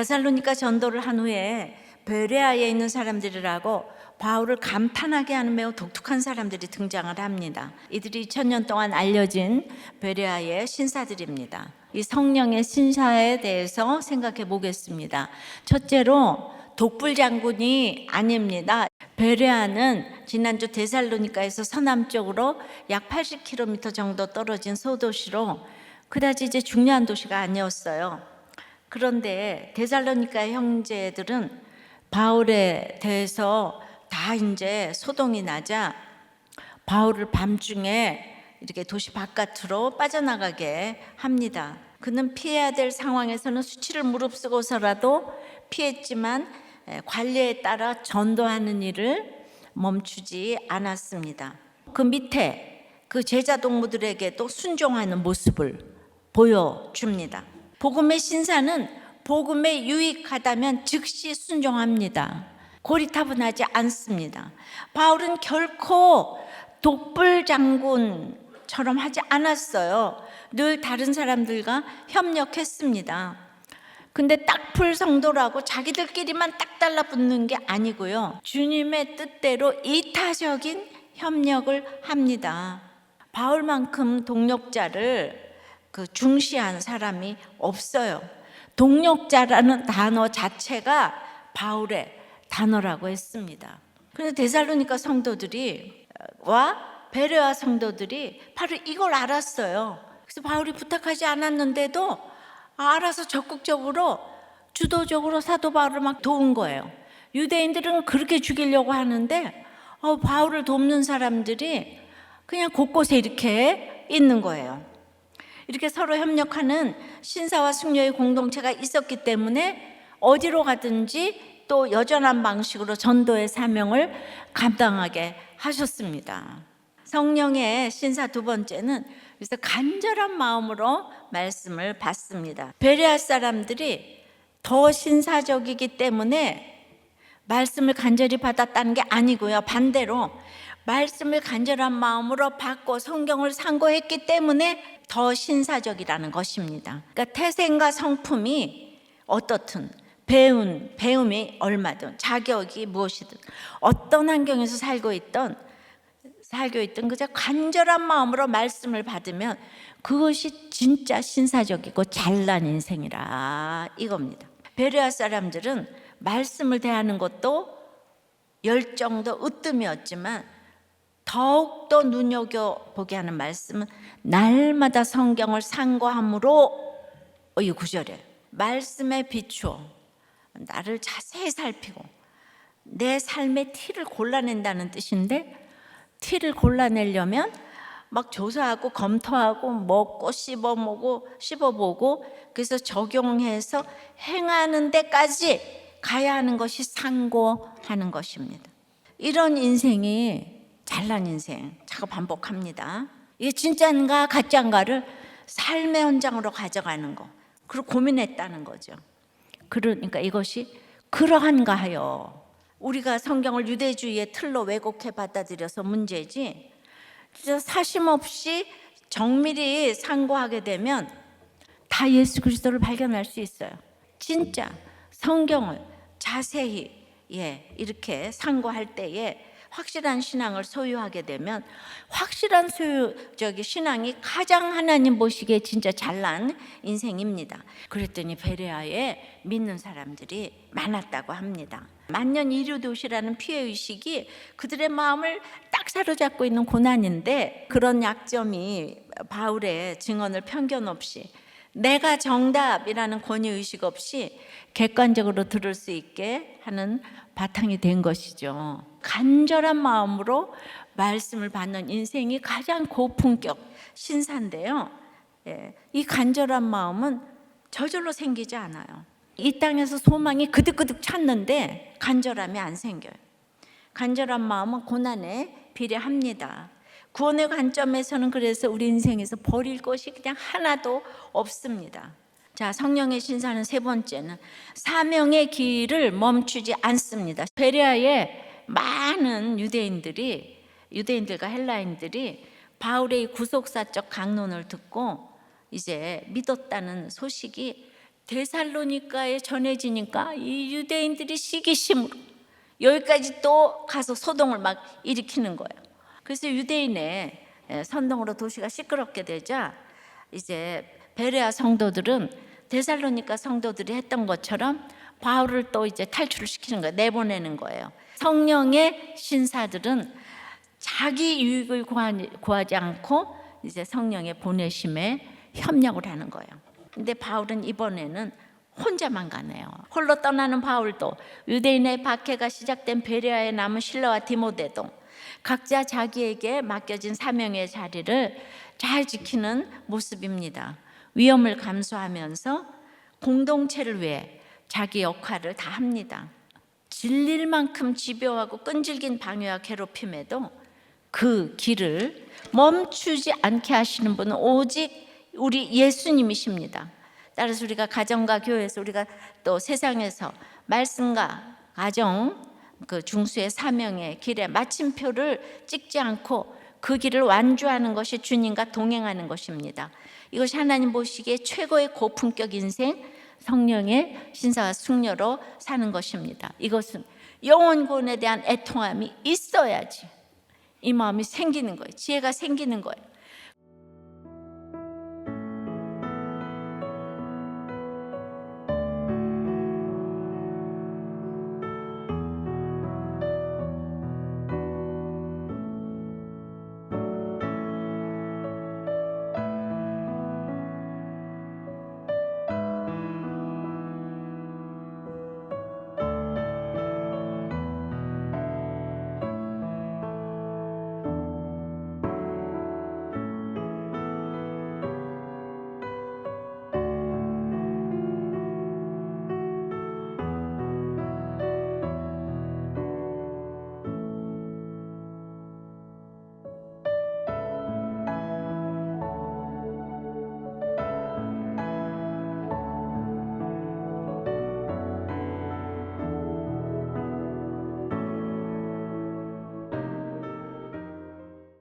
데살로니가 전도를 한 후에 베레아에 있는 사람들이라고 바울을 감탄하게 하는 매우 독특한 사람들이 등장을 합니다. 이들이 2000년 동안 알려진 베레아의 신사들입니다. 이 성령의 신사에 대해서 생각해 보겠습니다. 첫째로 독불 장군이 아닙니다. 베레아는 지난주 데살로니가에서 서남쪽으로 약 80km 정도 떨어진 소도시로 그다지 이제 중요한 도시가 아니었어요. 그런데 데살로니가의 형제들은 바울에 대해서 다 이제 소동이 나자 바울을 밤중에 이렇게 도시 바깥으로 빠져나가게 합니다. 그는 피해야 될 상황에서는 수치를 무릅쓰고서라도 피했지만 관례에 따라 전도하는 일을 멈추지 않았습니다. 그 밑에 그 제자 동무들에게도 순종하는 모습을 보여줍니다. 복음의 신사는 복음에 유익하다면 즉시 순종합니다. 고리타분하지 않습니다. 바울은 결코 독불 장군처럼 하지 않았어요. 늘 다른 사람들과 협력했습니다. 근데 딱풀 성도라고 자기들끼리만 딱 달라붙는 게 아니고요. 주님의 뜻대로 이타적인 협력을 합니다. 바울만큼 동력자를 중시한 사람이 없어요. 동력자라는 단어 자체가 바울의 단어라고 했습니다. 그래서 데살로니가 성도들이 베레아 성도들이 바로 이걸 알았어요. 그래서 바울이 부탁하지 않았는데도 알아서 적극적으로 주도적으로 사도 바울을 막 도운 거예요. 유대인들은 그렇게 죽이려고 하는데 바울을 돕는 사람들이 그냥 곳곳에 이렇게 있는 거예요. 이렇게 서로 협력하는 신사와 숙녀의 공동체가 있었기 때문에 어디로 가든지 또 여전한 방식으로 전도의 사명을 감당하게 하셨습니다. 성령의 신사 두 번째는 그래서 간절한 마음으로 말씀을 받습니다. 베레아 사람들이 더 신사적이기 때문에 말씀을 간절히 받았다는 게 아니고요. 반대로 말씀을 간절한 마음으로 받고 성경을 상고했기 때문에 더 신사적이라는 것입니다. 그러니까 태생과 성품이 어떻든 배움이 얼마든 자격이 무엇이든 어떤 환경에서 살고 있던 그저 간절한 마음으로 말씀을 받으면 그것이 진짜 신사적이고 잘난 인생이라 이겁니다. 베레아 사람들은 말씀을 대하는 것도 열정도 으뜸이었지만 더욱더 눈여겨보게 하는 말씀은 날마다 성경을 상고함으로 이 구절에 말씀에 비추어 나를 자세히 살피고 내 삶의 티를 골라낸다는 뜻인데 티를 골라내려면 막 조사하고 검토하고 먹고 씹어보고 그래서 적용해서 행하는 데까지 가야 하는 것이 상고하는 것입니다. 이런 인생이 잘난 인생 자꾸 반복합니다. 이게 진짜인가 가짜인가를 삶의 현장으로 가져가는 거 그리고 고민했다는 거죠. 그러니까 이것이 그러한가 하여 우리가 성경을 유대주의의 틀로 왜곡해 받아들여서 문제지 진짜 사심 없이 정밀히 상고하게 되면 다 예수 그리스도를 발견할 수 있어요. 진짜 성경을 자세히 이렇게 상고할 때에 확실한 신앙을 소유하게 되면 확실한 신앙이 가장 하나님 보시기에 진짜 잘난 인생입니다. 그랬더니 베레아에 믿는 사람들이 많았다고 합니다. 만년 이루도시라는 피해의식이 그들의 마음을 딱 사로잡고 있는 고난인데 그런 약점이 바울의 증언을 편견 없이 내가 정답이라는 권위의식 없이 객관적으로 들을 수 있게 하는 바탕이 된 것이죠. 간절한 마음으로 말씀을 받는 인생이 가장 고품격 신사인데요. 이 간절한 마음은 저절로 생기지 않아요. 이 땅에서 소망이 그득그득 찼는데 간절함이 안 생겨요. 간절한 마음은 고난에 비례합니다. 구원의 관점에서는 그래서 우리 인생에서 버릴 것이 그냥 하나도 없습니다. 자, 성령의 신사는 세 번째는 사명의 길을 멈추지 않습니다. 베레아의 많은 유대인들과 헬라인들이 바울의 구속사적 강론을 듣고 이제 믿었다는 소식이 데살로니가에 전해지니까 이 유대인들이 시기심으로 여기까지 또 가서 소동을 막 일으키는 거예요. 그래서 유대인의 선동으로 도시가 시끄럽게 되자 이제 베레아 성도들은 데살로니가 성도들이 했던 것처럼 바울을 또 이제 탈출을 시키는 거예요. 내보내는 거예요. 성령의 신사들은 자기 유익을 구하지 않고 이제 성령의 보내심에 협력을 하는 거예요. 근데 바울은 이번에는 혼자만 가네요. 홀로 떠나는 바울도 유대인의 박해가 시작된 베레아에 남은 실라와 디모데도 각자 자기에게 맡겨진 사명의 자리를 잘 지키는 모습입니다. 위험을 감수하면서 공동체를 위해 자기 역할을 다 합니다. 질릴 만큼 집요하고 끈질긴 방해와 괴롭힘에도 그 길을 멈추지 않게 하시는 분은 오직 우리 예수님이십니다. 따라서 우리가 가정과 교회에서, 우리가 또 세상에서 말씀과 가정, 그 중수의 사명의 길에 마침표를 찍지 않고 그 길을 완주하는 것이 주님과 동행하는 것입니다. 이것이 하나님 보시기에 최고의 고품격 인생, 성령의 신사와 숙녀로 사는 것입니다. 이것은 영혼 구원에 대한 애통함이 있어야지 이 마음이 생기는 거예요. 지혜가 생기는 거예요.